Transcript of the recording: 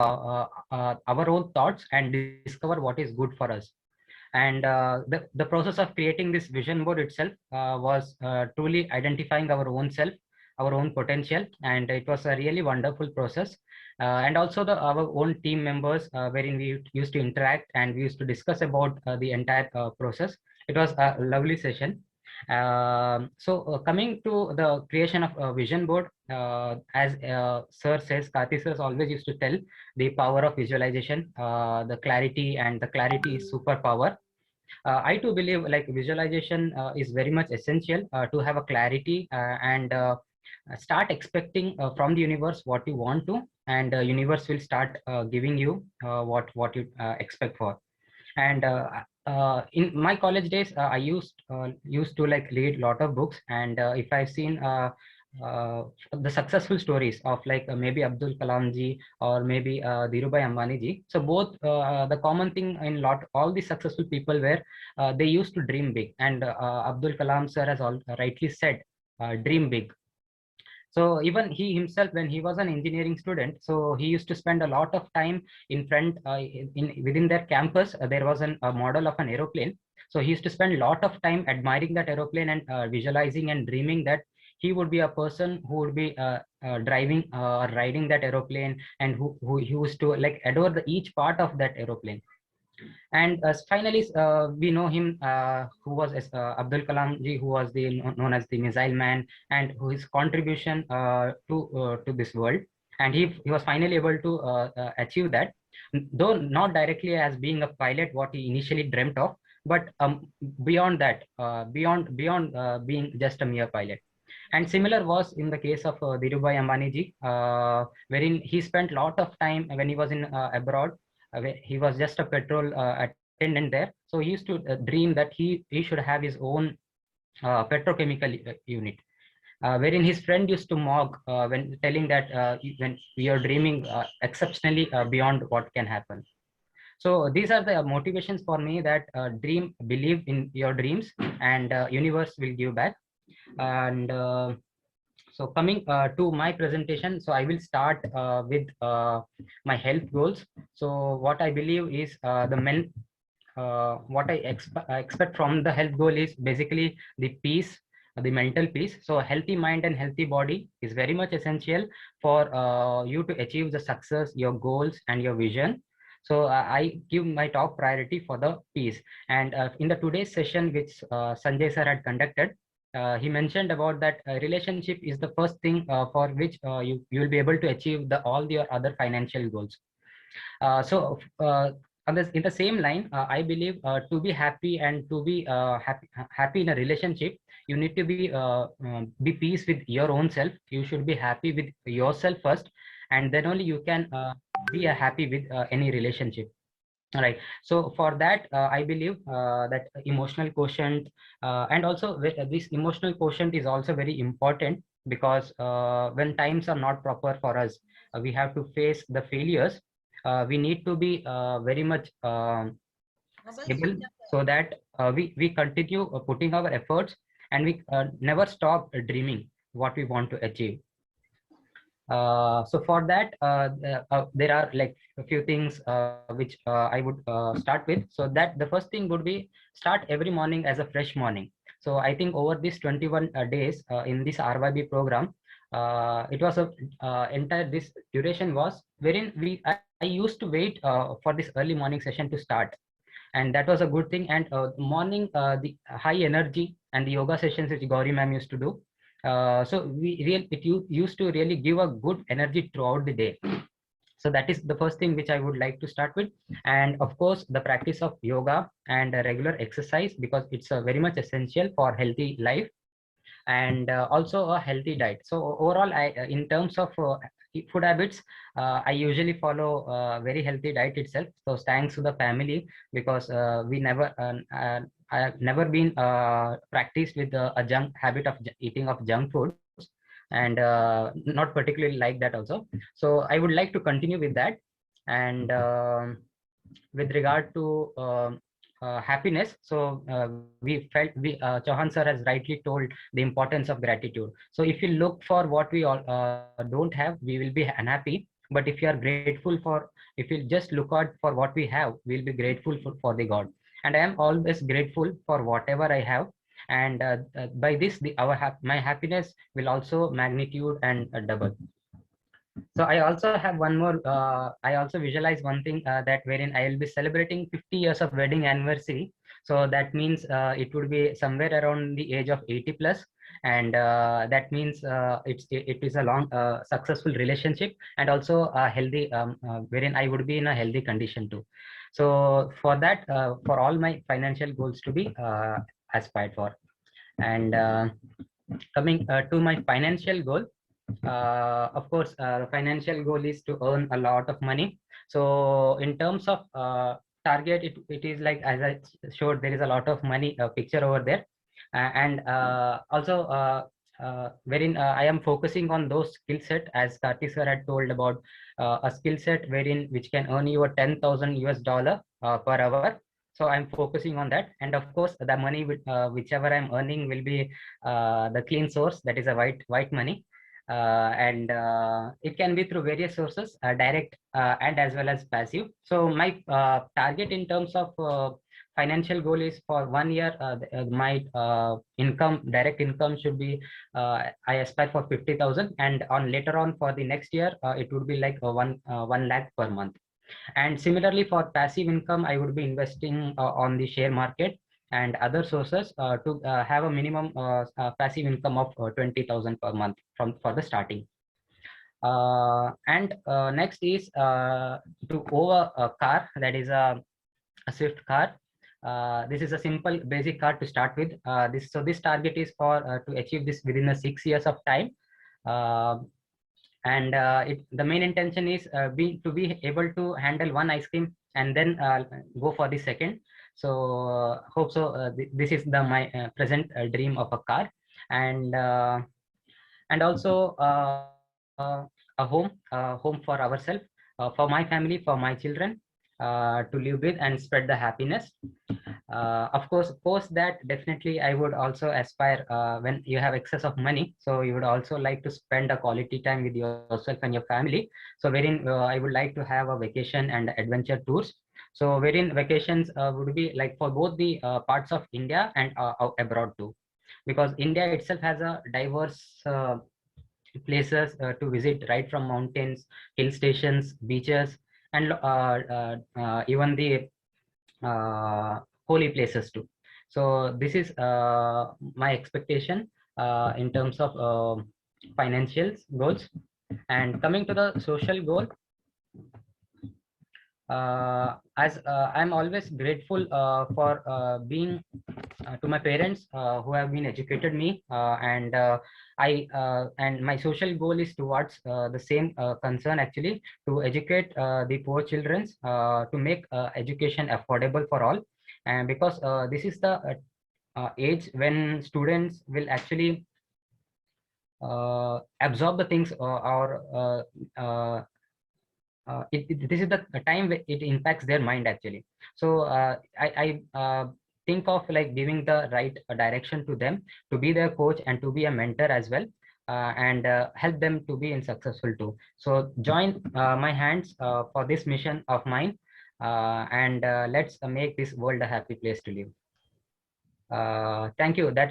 our own thoughts and discover what is good for us. And the process of creating this vision board itself was truly identifying our own self, our own potential, and it was a really wonderful process. And also our own team members, wherein we used to interact and we used to discuss about the entire process. It was a lovely session. Coming to the creation of a vision board, as Sir says, Karthi sir always used to tell the power of visualization, the clarity, and the clarity is superpower. I too believe like visualization is very much essential to have a clarity and start expecting from the universe what you want to, and universe will start giving you what you expect for. And in my college days, I used to like read a lot of books, and if I've seen the successful stories of like maybe Abdul Kalam ji or maybe Dhirubhai Ambani ji. So both the common thing in all the successful people were they used to dream big, and Abdul Kalam sir has rightly said, dream big. So even he himself, when he was an engineering student, so he used to spend a lot of time in front within their campus. There was a model of an aeroplane. So he used to spend a lot of time admiring that aeroplane and visualizing and dreaming that he would be a person who would be driving or riding that aeroplane, and who used to like adore each part of that aeroplane. And finally, we know him, who was Abdul Kalam ji, who was known as the Missile Man, and who his contribution to this world. And he was finally able to achieve that, though not directly as being a pilot, what he initially dreamt of, but beyond that, beyond being just a mere pilot. And similar was in the case of Dhirubhai Ambani ji, wherein he spent a lot of time when he was in abroad. He was just a petrol attendant there. So he used to dream that he should have his own petrochemical unit, wherein his friend used to mock when telling that when we are dreaming exceptionally beyond what can happen. So these are the motivations for me, that dream, believe in your dreams, and universe will give back. And so coming to my presentation, so I will start with my health goals. So what I believe is what I expect from the health goal is basically the peace, the mental peace. So healthy mind and healthy body is very much essential for you to achieve the success, your goals, and your vision. So I give my top priority for the peace. And in the today's session, which Sanjay sir had conducted, he mentioned about that relationship is the first thing for which you will be able to achieve all your other financial goals. In the same line, I believe to be happy and to be happy in a relationship, you need to be peace with your own self. You should be happy with yourself first, and then only you can be happy with any relationship. All right. So for that, I believe that emotional quotient, and also this emotional quotient is also very important, because when times are not proper for us, we have to face the failures. We need to be very much stable, so that we continue putting our efforts, and we never stop dreaming what we want to achieve. So for that, there are like a few things which I would start with. So that the first thing would be, start every morning as a fresh morning. So I think over these 21 days in this RYB program, it was a entire this duration was wherein I used to wait for this early morning session to start, and that was a good thing. And morning, the high energy and the yoga sessions which Gauri ma'am used to do, so used to really give a good energy throughout the day. So that is the first thing which I would like to start with. And of course, the practice of yoga and regular exercise, because it's very much essential for healthy life, and also a healthy diet. So overall, in terms of food habits, I usually follow a very healthy diet itself. So thanks to the family, because I have never been practiced with a junk habit of eating of junk foods, and not particularly like that also. So I would like to continue with that. And with regard to happiness, so Chauhan sir has rightly told the importance of gratitude. So if you look for what we all don't have, we will be unhappy. But if you are grateful for, if you just look out for what we have, we'll be grateful for the God. And I am always grateful for whatever I have. And by this, my happiness will also magnitude and double. So I also have one more, I also visualize one thing, that wherein I will be celebrating 50 years of wedding anniversary. So that means it would be somewhere around the age of 80 plus. And that means it is a long, successful relationship, and also a healthy, wherein I would be in a healthy condition too. So for that, for all my financial goals to be aspired for. And coming to my financial goal, of course, the financial goal is to earn a lot of money. So in terms of target, it is like, as I showed, there is a lot of money picture over there. And also wherein I am focusing on those skill set, as Karthik sir had told about, a skill set wherein which can earn you a 10,000 US dollar per hour. So I'm focusing on that. And of course, the money whichever I'm earning will be the clean source, that is a white money. And it can be through various sources, direct and as well as passive. So my target in terms of financial goal is, for 1 year, my income, direct income should be, I aspire for 50,000, and on later on for the next year, it would be like 1 lakh per month. And similarly, for passive income, I would be investing on the share market and other sources to have a minimum passive income of 20,000 per month for the starting. And next is to own a car, that is a Swift car. This is a simple basic car to start with. This target is for to achieve this within the 6 years of time. Uh, and the main intention is to be able to handle one ice cream and then go for the second. So hope so. This is my present dream of a car. And also a home for ourselves, for my family, for my children, to live with and spread the happiness. Of course, post that, definitely I would also aspire, when you have excess of money, so you would also like to spend a quality time with yourself and your family. So wherein I would like to have a vacation and adventure tours. So wherein vacations would be like for both the parts of India and abroad too, because India itself has a diverse places to visit, right from mountains, hill stations, beaches, and even the holy places too. So this is my expectation in terms of financial goals. And coming to the social goal, as I'm always grateful for being to my parents who have been educated me, and and my social goal is towards the same concern, actually, to educate the poor children, to make education affordable for all. And because this is the age when students will actually absorb the things, or this is the time where it impacts their mind, actually. So I think of like giving the right direction to them, to be their coach and to be a mentor as well, and help them to be in successful too. So join my hands for this mission of mine, and let's make this world a happy place to live. Thank you. That's